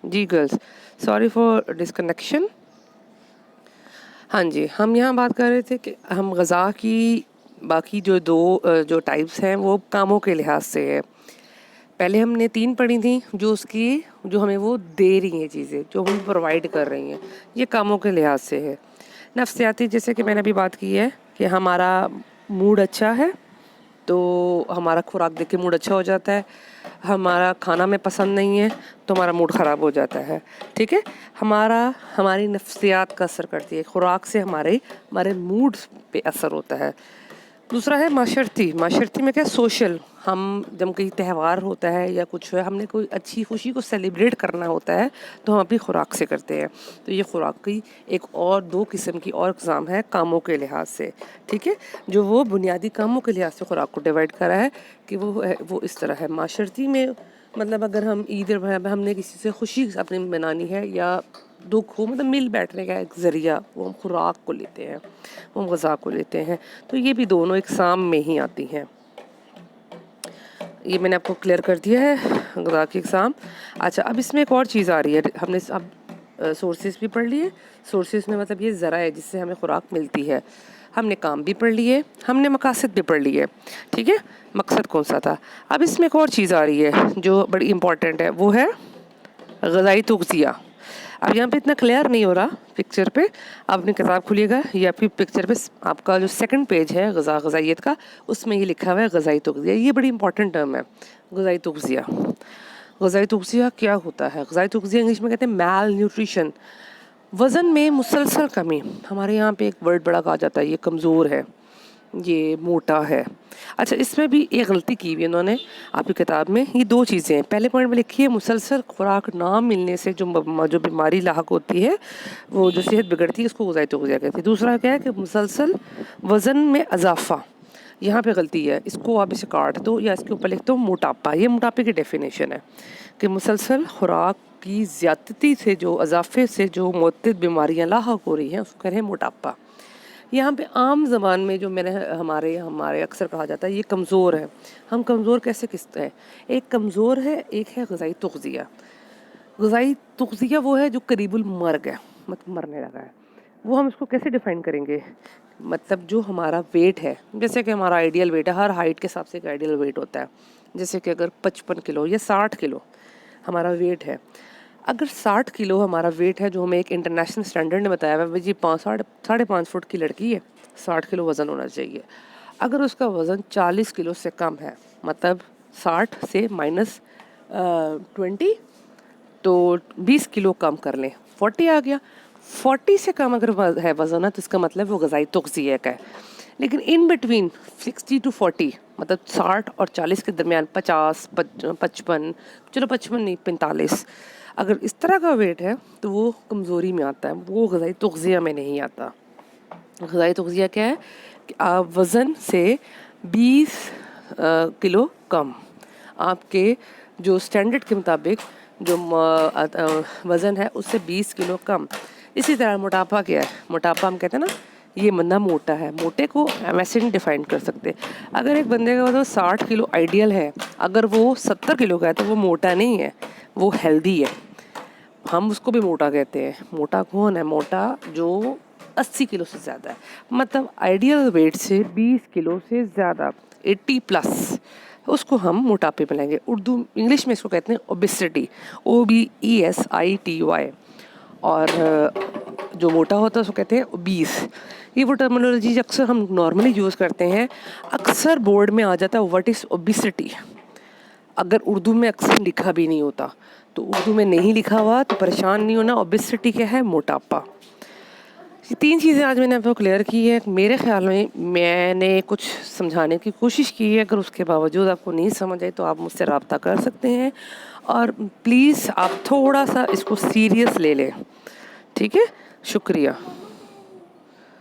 G girls, sorry for disconnection. ہاں جی، ہم یہاں بات کر رہے تھے کہ ہم غذا کی باقی جو ٹائپس ہیں وہ کاموں کے لحاظ سے ہے. پہلے ہم نے 3 پڑھی تھیں جو ہمیں وہ دے رہی ہیں چیزیں، جو ہم پرووائڈ کر رہی ہیں، یہ کاموں کے لحاظ سے ہے. نفسیاتی، جیسے کہ میں نے ابھی بات کی ہے کہ ہمارا موڈ اچھا ہے تو ہمارا خوراک دیکھ کے موڈ اچھا ہو جاتا ہے. ہمارا کھانا میں پسند نہیں ہے تو ہمارا موڈ خراب ہو جاتا ہے. ٹھیک ہے، ہماری نفسیات کا اثر کرتی ہے. خوراک سے ہمارے موڈ پہ اثر ہوتا ہے. دوسرا ہے معاشرتی میں کیا سوشل. ہم جب کہیں تہوار ہوتا ہے یا کچھ ہے، ہم نے کوئی اچھی خوشی کو سیلیبریٹ کرنا ہوتا ہے تو ہم اپنی خوراک سے کرتے ہیں. تو یہ خوراک کی ایک اور 2 قسم کی اور اقسام ہے کاموں کے لحاظ سے. ٹھیک ہے، جو وہ بنیادی کاموں کے لحاظ سے خوراک کو ڈیوائڈ کرا ہے کہ وہ اس طرح ہے. معاشرتی میں مطلب اگر ہم ہم نے کسی سے خوشی اپنی منانی ہے یا دکھ ہو، مطلب مل بیٹھنے کا ایک ذریعہ، وہ ہم خوراک کو لیتے ہیں، وہ ہم غذا کو لیتے ہیں. تو یہ بھی دونوں اقسام میں ہی آتی ہیں. یہ میں نے آپ کو کلیئر کر دیا ہے غذا کی اقسام. اچھا، اب اس میں ایک اور چیز آ رہی ہے. ہم نے اب سورسز بھی پڑھ لیے. سورسز میں مطلب یہ ذرائع ہے جس سے ہمیں خوراک ملتی ہے. ہم نے کام بھی پڑھ لیے، ہم نے مقاصد بھی پڑھ لیے. ٹھیک ہے، مقصد کون سا تھا. اب اس میں ایک اور چیز آ رہی ہے جو بڑی امپورٹنٹ ہے، وہ ہے غذائی تغذیہ. اب یہاں پہ اتنا کلیئر نہیں ہو رہا پکچر پہ. آپ نے کتاب کھلیے گا یا پھر پکچر پہ آپ کا جو 2nd پیج ہے غذائیت کا، اس میں یہ لکھا ہوا ہے غذائی تغذیہ. یہ بڑی امپورٹنٹ ٹرم ہے، غذائی تغذیہ. غذائی تغذیہ کیا ہوتا ہے؟ غذائی تغذیہ انگلش میں کہتے ہیں میل نیوٹریشن. وزن میں مسلسل کمی. ہمارے یہاں پہ ایک ورڈ بڑا کہا جاتا ہے، یہ کمزور ہے، یہ موٹا ہے. اچھا، اس میں بھی ایک غلطی کی ہوئی انہوں نے آپ کی کتاب میں. یہ 2 چیزیں ہیں. پہلے پوائنٹ میں لکھی ہے مسلسل خوراک نہ ملنے سے جو بیماری لاحق ہوتی ہے، وہ جو صحت بگڑتی ہے، اس کو غذائی تغذیہ کہتے ہیں. دوسرا کیا ہے کہ مسلسل وزن میں اضافہ. یہاں پہ غلطی ہے، اس کو آپ اسے کاٹ دو یا اس کے اوپر لکھ دو موٹاپا. یہ موٹاپے کی ڈیفینیشن ہے کہ مسلسل خوراک کی زیادتی سے جو اضافے سے جو متعدد بیماریاں لاحق ہو رہی ہیں، اس کو کہتے ہیں موٹاپا. یہاں پہ عام زبان میں جو ہمارے اکثر کہا جاتا ہے یہ کمزور ہے. ہم کمزور کیسے کستے ہیں؟ ایک کمزور ہے، ایک ہے غذائی تغذیہ. غذائی تغذیہ وہ ہے جو قریب المرگ ہے، مطلب مرنے لگا ہے. وہ ہم اس کو کیسے ڈیفائن کریں گے؟ مطلب جو ہمارا ویٹ ہے، جیسے کہ ہمارا آئیڈیل ویٹ ہے، ہر ہائٹ کے حساب سے ایک آئیڈیل ویٹ ہوتا ہے. جیسے کہ اگر 55 کلو یا 60 کلو ہمارا ویٹ ہے، اگر 60 کلو ہمارا ویٹ ہے جو ہمیں ایک انٹرنیشنل اسٹینڈرڈ نے بتایا ہوا ہے، جی 5.5 فٹ کی لڑکی ہے، 60 کلو وزن ہونا چاہیے. اگر اس کا وزن 40 کلو سے کم ہے، مطلب 60 سے -20، تو 20 کلو کم کر لیں، 40 آ گیا. 40 سے کم اگر ہے وزن ہے تو اس کا مطلب وہ غذائی تغذیہ کا ہے. لیکن ان بٹوین 60 to 40، مطلب 60 اور 40 کے درمیان، 50 55، چلو 55 نہیں 45، اگر اس طرح کا ویٹ ہے تو وہ کمزوری میں آتا ہے، وہ غذائی تغذیہ میں نہیں آتا. غذائی تغذیہ کیا ہے کہ آپ وزن سے 20 کلو کم، آپ کے جو اسٹینڈرڈ کے مطابق جو وزن ہے اس سے 20 کلو کم. اسی طرح موٹاپا کیا ہے؟ موٹاپا ہم کہتے ہیں نا یہ بندہ موٹا ہے. موٹے کو ویسے نہیں ڈیفائن کر سکتے. اگر ایک بندے کا وزن 60 کلو آئیڈیل ہے، اگر وہ 70 کلو کا ہے تو وہ موٹا نہیں ہے، وہ ہیلدی ہے. ہم اس کو بھی موٹا کہتے ہیں. موٹا کون ہے؟ موٹا جو 80 کلو سے زیادہ ہے، مطلب آئیڈیل ویٹ سے 20 کلو سے زیادہ، 80+، اس کو ہم موٹاپے میں لیں گے. انگلش میں اس کو کہتے ہیں اوبیسٹی، OBESITY. اور جو موٹا ہوتا ہے اس کو کہتے ہیں اوبیس. یہ وہ ٹرمینالوجی اکثر ہم نارملی یوز کرتے ہیں. اکثر بورڈ میں آ جاتا ہے واٹ از اوبیسٹی، اگر اردو میں اکثر لکھا بھی نہیں ہوتا. تو اردو میں نہیں لکھا ہوا تو پریشان نہیں ہونا. اوبیسٹی کیا ہے؟ موٹاپا. یہ 3 چیزیں آج میں نے آپ کو کلیئر کی ہے. میرے خیال میں نے کچھ سمجھانے کی کوشش کی ہے. اگر اس کے باوجود آپ کو نہیں سمجھ آئے تو آپ مجھ سے رابطہ کر سکتے ہیں. اور پلیز آپ تھوڑا سا اس کو سیریس لے لیں. ٹھیک ہے، شکریہ.